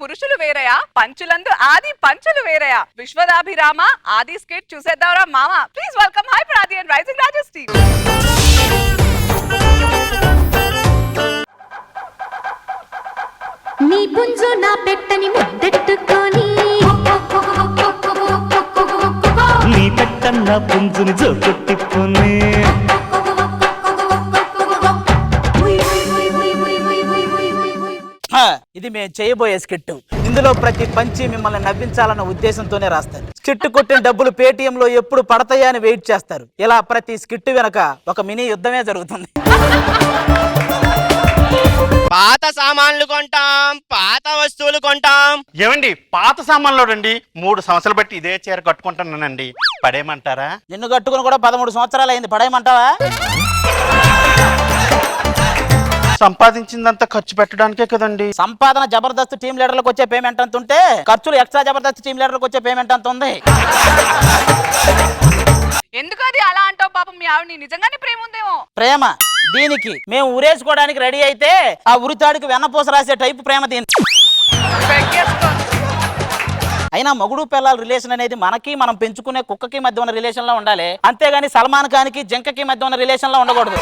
పురుషులు వేరయా, పంచులందు ఆది పంచులు వేరయా, విశ్వదాభిరామ ఆది స్కిట్ చూసేద్దాంరా మామ. Please welcome high ప్రాది and rising రాజెస్ team. నీ పుంజు నా పెట్టని ముద్దెట్టుకొని నీ పెట్టన్న పుంజుని జోకొట్టిపోనే. ఇది మేము చేయబోయే స్కిట్. ఇందులో ప్రతి పంచి మిమ్మల్ని నవ్వించాలన్న ఉద్దేశంతోనే రాస్తారు. స్కిట్ కొట్టిన డబ్బులు పేటిఎం లో ఎప్పుడు పడతాయా అని వెయిట్ చేస్తారు. ఇలా ప్రతి స్కిట్ వెనక ఒక మినీ యుద్ధమే జరుగుతుంది. పాత సామాన్లు కొంటాం, పాత వస్తువులు కొంటాం. ఏమండి పాత సామాన్లో రండి 3 సంవత్సరాలు బట్టి ఇదే చీర కట్టుకుంటున్నానండి, పడేయమంటారా? నిన్ను కట్టుకుని కూడా 13 సంవత్సరాలు అయింది, పడేయమంటావా? సంపాదించిందంతా ఖర్చు పెట్టడానికే కదండి. సంపాదన జబర్దస్త్ టీం లీడర్లకు వచ్చే పేమెంట్ అంత ఉంటే ఖర్చులు ఎక్స్ట్రా జబర్దస్త్ టీం లీడర్లకు వచ్చే పేమెంట్ అంత ఉంది. ఎందుకు అది అలా అంటావు? పాపం మీ ఆవిడ నిజంగానే ప్రేమ ఉందేమో. ప్రేమ దీనికి మేము ఉరేసుకోవడానికి రెడీ అయితే ఆ ఉరితాడికి వెన్నపూస రాసే టైపు ప్రేమ దీని. అయినా మొగుడు పిల్లల రిలేషన్ అనేది మనకి మనం పెంచుకునే కుక్కకి మధ్య ఉన్న రిలేషన్ లో ఉండాలి, అంతేగాని సల్మాన్ ఖాన్ కి జింకకి మధ్య ఉన్న రిలేషన్ లో ఉండకూడదు.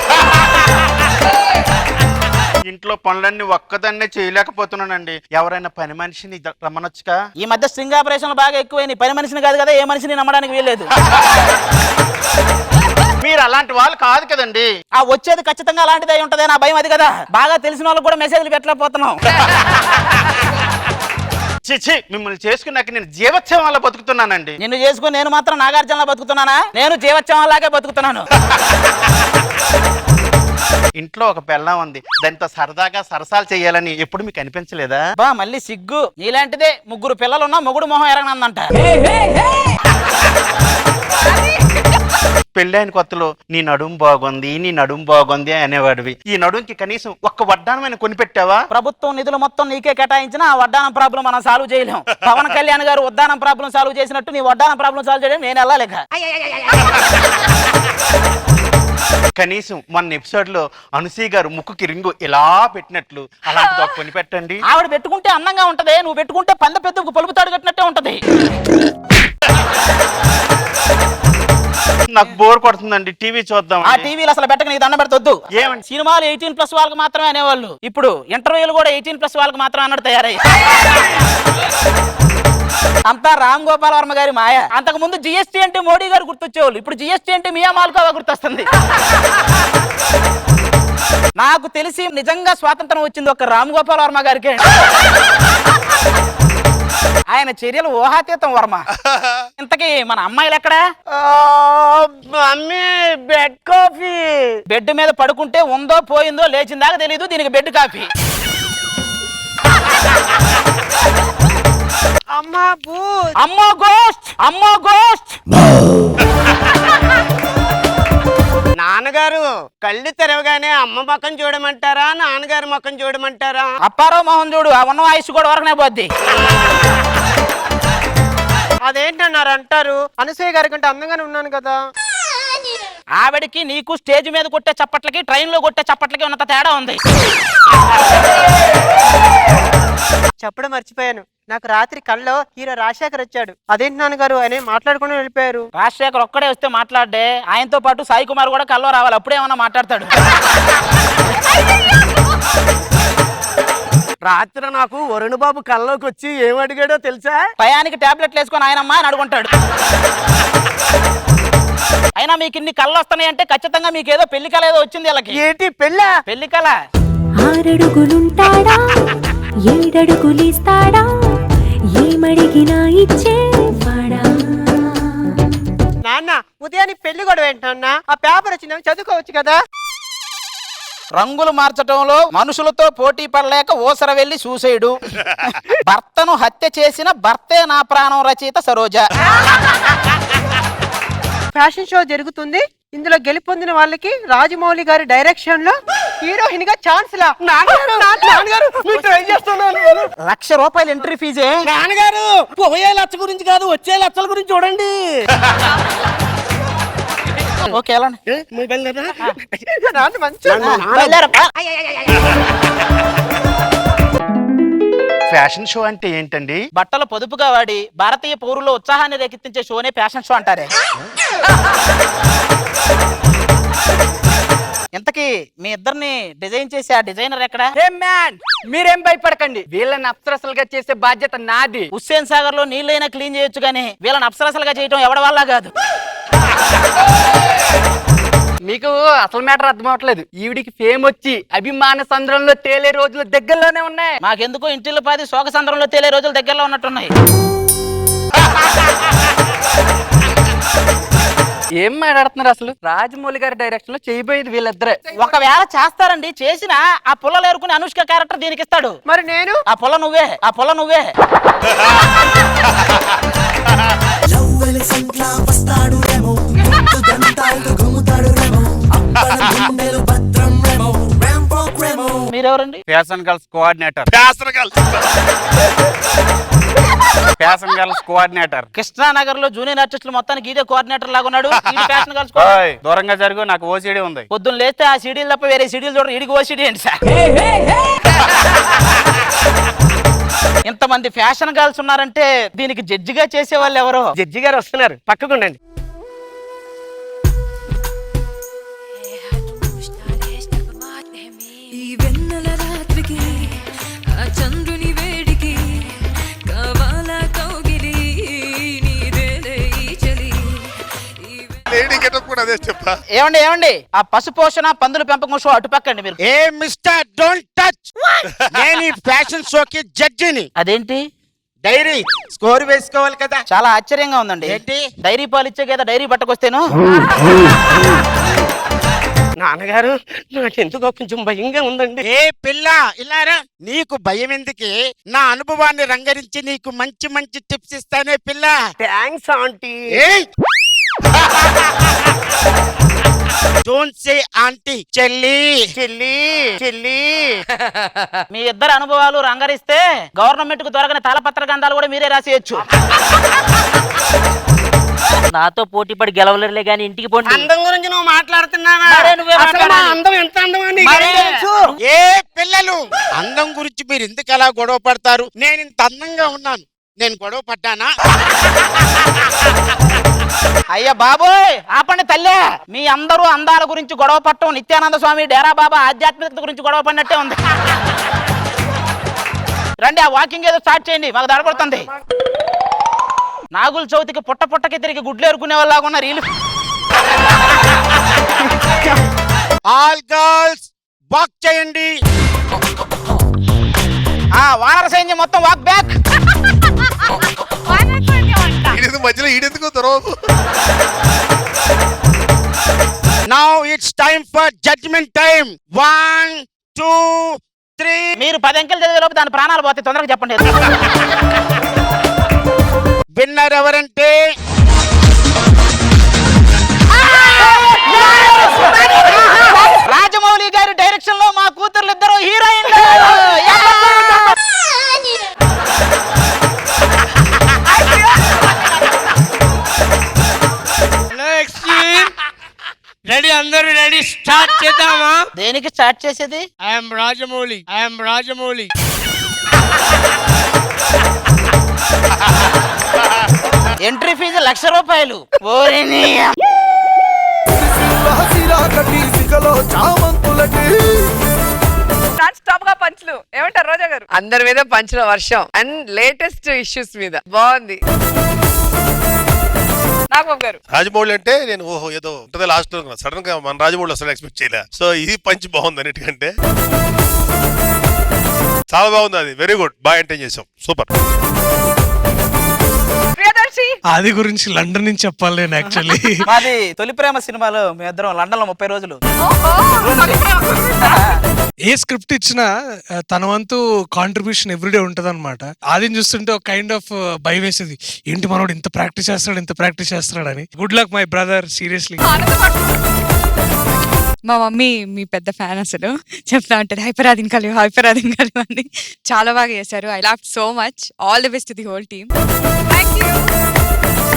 ఇంట్లో పనులన్నీ ఒక్కదాన్నే చేయలేకపోతున్నానండి, ఎవరైనా పని మనిషిని రమ్మనొచ్చుగా? ఈ మధ్య స్ట్రింగ్ ఆపరేషన్లు బాగా ఎక్కువైనాయి. పని మనిషిని కాదు కదా, ఏ మనిషిని నమ్మడానికి వీల్లేదు. మీరు అలాంటి వాళ్ళు కాదు కదండి. ఆ వచ్చేది ఖచ్చితంగా అలాంటిదే ఉంటది, నా భయం అది కదా. బాగా తెలిసిన వాళ్ళకి కూడా మెసేజ్లు పెట్టలేకపోతున్నాం. చిచి, మిమ్మల్ని చేసుకున్నాక నేను జీవోత్సవం వల్ల బతుకుతున్నానండి. నిన్ను చేసుకుని నేను మాత్రం నాగార్జునలా బతుకుతున్నానా? నేను జీవోత్సవంలాగే బతుకుతున్నాను. ఇంట్లో ఒక పెళ్ళం ఉంది, దాంతో సరదాగా సరసాలు చేయాలని ఎప్పుడు మీకు అనిపించలేదా? బా మళ్ళీ సిగ్గు. నీలాంటిదే 3 పిల్లలున్నా మొగుడు మొహం ఎరగనందంట. పెళ్ళైన కొత్తలో నీ నడుము బాగుంది, నీ నడుము బాగుంది అనేవాడివి. ఈ నడుముకి కనీసం ఒక్క వడ్డానమైన కొనిపెట్టావా? ప్రభుత్వం నిధులు మొత్తం నీకే కేటాయించిన ఆ వడ్డానం ప్రాబ్లం మనం సాల్వ్ చేయలేం. పవన్ కళ్యాణ్ గారు వడ్డానం ప్రాబ్లం సాల్వ్ చేసినట్టు నీ వడ్డానం ప్రాబ్లం సాల్వ్ చేయడం నేను వెళ్ళలేక. కనీసం మొన్న ఎపిసోడ్ లో అనుసూయ గారు ముక్కుకి రింగు ఇలా పెట్టినట్లు అలాంటిది ఒక కొనిపెట్టండి. ఆవిడ పెట్టుకుంటే అందంగా ఉంటది, నువ్వు పెట్టుకుంటే పంద పెద్ద పలుపుతాడు కట్టినట్టే ఉంటది. నాకు బోర్ కొడుతుందండి, టీవీ చూద్దాం. ఆ టీవీలు అసలు పెట్టక నీకు దండం పెడతొద్దు. ఏమండి సినిమాలు 18+ వాళ్ళకి మాత్రమే అనేవాళ్ళు, ఇప్పుడు ఇంటర్వ్యూలు కూడా 18+ వాళ్ళకి మాత్రం అన్నట్టు తయారయ్యి. అంతా రామ్ గోపాల్ వర్మ గారి మాయ. అంతకు ముందు జిఎస్టీ అంటే మోడీ గారు గుర్తొచ్చేవాళ్ళు, ఇప్పుడు జిఎస్టీ అంటే మియా మాల్కోవా గుర్తొస్తుంది. నాకు తెలిసి నిజంగా స్వాతంత్రం వచ్చింది ఒక రామ్ గోపాల్ వర్మ గారికి. ఆయన చర్యలు ఊహాతీతం వర్మ. ఇంతకీ మన అమ్మాయిలు ఎక్కడా? Bed coffee. బెడ్ మీద పడుకుంటే ఉందో పోయిందో లేచిందాకా తెలీదు, దీనికి బెడ్ కాఫీ. అమ్మో గోస్ట్, అమ్మో గోస్ట్. నాన్నగారు కళ్ళు తెరవగానే అమ్మ ముఖం చూడమంటారా, నాన్నగారు ముఖం చూడమంటారా? అప్పారావు మోహన్ చూడు, ఆ ఉన్న ఆయుష్ కూడా వరకనే పోద్ది. అదేంటన్నారు అంటారు, అనసూయ గారి కంటే అందంగానే ఉన్నాను కదా. ఆవిడికి నీకు స్టేజ్ మీద కొట్టే చప్పట్లకి ట్రైన్ లో కొట్టే చప్పట్లకి ఉన్నంత తేడా ఉంది. చెప్పడం మర్చిపోయాను, నాకు రాత్రి కల్లో హీరో రాజశేఖర్ వచ్చాడు. అదేంటి నాన్నగారు ఆయన మాట్లాడుకుని వెళ్ళిపోయారు. రాజశేఖర్ ఒక్కడే వస్తే మాట్లాడే, ఆయనతో పాటు సాయి కుమార్ కూడా కల్లో రావాలి, అప్పుడే ఏమన్నా మాట్లాడతాడు. రాత్రి నాకు వరుణ్ బాబు కల్లోకి వచ్చి ఏమడిగాడో తెలుసా? టయానికి టాబ్లెట్లు వేసుకొని ఆయనమ్మా అని అడుగుంటాడు. అయినా మీకు ఇన్ని కళ్ళు వస్తున్నాయి అంటే ఖచ్చితంగా మీకు ఏదో పెళ్లి కళ ఏదో వచ్చింది వీళ్ళకి. ఏంటి పెళ్ళా? పెళ్లి కళ. 6 అడుగులుంటాడా 7 అడుగులిస్తాడా ఏమడిగినా ఇచ్చేవాడా. నాన్న ఉదయానికి పెళ్లి కూడా ఏంటన్నా? ఆ పేపర్ వచ్చిందని చదువుకోవచ్చు కదా. రంగులు మార్చడంలో మనుషులతో పోటీ పడలేక ఓసర వెళ్లి సూసైడు. భర్తను హత్య చేసిన భర్తే నా ప్రాణం రచయిత సరోజ. ఫ్యాషన్ షో జరుగుతుంది, ఇందులో గెలుపొందిన వాళ్ళకి రాజమౌళి గారి డైరెక్షన్ లో హీరోయిన్ గా ఛాన్స్ లా. నాన్నగారు 1,00,000 రూపాయలు ఎంట్రీ ఫీజే. నాన్నగారు పోయే లచ్చ గురించి కాదు, వచ్చే లచ్చల గురించి చూడండి. ఓకే వెళ్ళండి. ఫ్యాషన్ షో అంటే ఏంటండి? బట్టలు పొదుపుగా వాడి భారతీయ పౌరుల్లో ఉత్సాహాన్ని రేకెత్తించే షోనే ఫ్యాషన్ షో అంటారే. ఇంతకీ మీ ఇద్దరిని డిజైన్ చేసే ఆ డిజైనర్ ఎక్కడ? మ్యాన్ మీరేం భయపడకండి, వీళ్ళని అప్సరసలుగా చేసే బాధ్యత నాది. హుస్సేన్ సాగర్ లో నీళ్ళైనా క్లీన్ చేయొచ్చు గానీ వీళ్ళని అప్సరసలుగా చేయటం ఎవడి వల్ల కాదు. మీకు అసలు మ్యాటర్ అర్థం అవట్లేదు. ఈవిడికి ఫేమ్ వచ్చి అభిమాన సంద్రంలో తేలే రోజులు దగ్గరలోనే ఉన్నాయి. మాకెందుకో ఇంటిలో పాది శోక సంద్రంలో తేలే రోజులు దగ్గరలో ఉన్నట్టున్నాయి. ఏం మాట్లాడుతున్నారు అసలు? రాజమౌళి గారి డైరెక్షన్ లో చేయబోయేది వీళ్ళిద్దరే. ఒకవేళ చేస్తారండి, చేసినా ఆ పుల్లలు ఏరుకుని అనుష్క క్యారెక్టర్ దీనికి ఇస్తాడు. మరి నేను ఆ పుల్ల నువ్వే. మీరెవరండి? Fashion girls coordinator. Fashion girls coordinator. Krishnanagar లో జూనియర్ ఆర్టిస్టులు మొత్తానికి ఇదే కోఆర్డినేటర్ లాగా ఉన్నాడు. ఫ్యాషన్ గర్ల్స్ దూరంగా జరుగు, నాకు ఓసిడి ఉంది. పొద్దున్న లేస్తే ఆ సీడీలు తప్ప వేరే సీడీలు చూడరు. ఇడికి ఓసిడీ ఏంటి సార్? ఇంతమంది ఫ్యాషన్ గర్ల్స్ ఉన్నారంటే దీనికి జడ్జిగా చేసే వాళ్ళు ఎవరో? జడ్జి గారు వస్తున్నారు, పక్కకుండండి. ఈ వెన్నెల రాత్రికి ఆ చంద్రుని వేడికి కావాలా కౌగిలి నీదేలే ఈ చలి ఏమండి ఆ పశు పోషణ పందుల పెంపకం షో అటుపక్కండి మీరు. ఏ మిస్టర్ డోంట్ టచ్. నేను ఈ ఫ్యాషన్ షోకి జడ్జిని. అదేంటి? డైరీ స్కోర్ వేసుకోవాలి కదా. చాలా ఆశ్చర్యంగా ఉందండి. ఏంటి? డైరీ పాలు ఇచ్చే కదా డైరీ పట్టుకొస్తేను. నాన్నగారు నాకెందుకో కొంచెం భయంగా ఉందండి. ఏ పిల్ల ఇలారా, నీకు భయం ఎందుకే? నా అనుభవాన్ని రంగరించి నీకు మంచి మంచి టిప్స్ ఇస్తానే పిల్ల. Thanks aunty. Don't say aunty, చెల్లి. మీ ఇద్దరు అనుభవాలు రంగరిస్తే గవర్నమెంట్ కు దొరకని తాళపత్ర గ్రంథాలు కూడా మీరే రాసేయచ్చు. నాతో పోటీ పడి గెలవలేరులే గాని ఇంటికి పోండి. అందం గురించి నువ్వు మాట్లాడుతున్నావా? మరే నువ్వే అసలు మా మాట్లాడాలి. అందం ఎంత అందం అని మరే. ఏ పిల్లలు, అందం గురించి మీరు ఎందుకు అలా గొడవ పడతారు? నేను ఇంత అందంగా ఉన్నాను, నేను గొడవ పడ్డానా? అయ్యా బాబోయ్ ఆపండి తల్లే. మీ అందరూ అందాల గురించి గొడవ పట్టడం నిత్యానంద స్వామి డేరా బాబా ఆధ్యాత్మికత గురించి గొడవ పడినట్టే ఉంది. రండి ఆ వాకింగ్ ఏదో స్టార్ట్ చేయండి, మాకు దడపడుతుంది. నాగుల చవితికి పుట్టకి తిరిగి గుడ్లు ఏరుకునే వాళ్ళగా ఉన్నారు వీళ్ళు. ఆల్ గర్ల్స్ వాక్ చేయండి. వానర సైన్యం మొత్తం వాక్ బ్యాక్. మధ్యలో ఈడెందుకు తర్వాత now it's time for judgement time. 1 2 3. మీరు 10 అంకెలు చదివే లోపు దాని ప్రాణాలు పోతే తొందరగా చెప్పండి. విన్నర్ ఎవరంటే రాజమౌళి గారి డైరెక్షన్ లో మా కూతుర్లు ఇద్దరు హీరోయిన్లు. రెడీ, అందరూ రెడీ, స్టార్ట్ చేద్దామా? దేనికి స్టార్ట్ చేసేది? ఐఎమ్ రాజమౌళి. ఎంట్రీ ఫీజు 1,00,000 రూపాయలు. ఓరిని నాన్ స్టాప్ గా పంచులు. ఏమంటారు రోజా గారు? అందరి మీద పంచిన వర్షం అండ్ లేటెస్ట్ ఇష్యూస్ మీద బాగుంది. నాగబాబు గారు? రాజమౌళి అంటే నేను ఓహో ఏదో ఉంటది లాస్ట్ లో, సడన్ గా మన రాజమౌళి అసలు ఎక్స్పెక్ట్ చేయలే. సో ఇది పంచి బాగుంది అన్నిటికంటే, చాలా బాగుంది. అది వెరీ గుడ్, బాగా ఎంటర్టైన్ చేసాం, సూపర్. ప్రియదర్శి? అది గురించి లండన్ నుంచి చెప్పాలి నేను యాక్చువల్లీ. మాది తొలి ప్రేమ సినిమాలో మేమిద్దరం లండన్ లో 30 రోజులు. ఏ స్క్రిప్ట్ ఇచ్చినా తన వంతు కాంట్రిబ్యూషన్ ఎవ్రీడే ఉంటది అనమాట. ఆదిని చూస్తుంటే ఒక కైండ్ ఆఫ్ భయం వేసేది, ఏంటి మనోడు ఇంత ప్రాక్టీస్ చేస్తున్నాడు అని. Good luck my brother, seriously. మా మమ్మీ మీ పెద్ద ఫ్యాన్, అసలు చెప్తా ఉంటుంది హైపరాదిని కలియు అని. చాలా బాగా చేశారు. I love so much. All the best to the whole team. Thank you.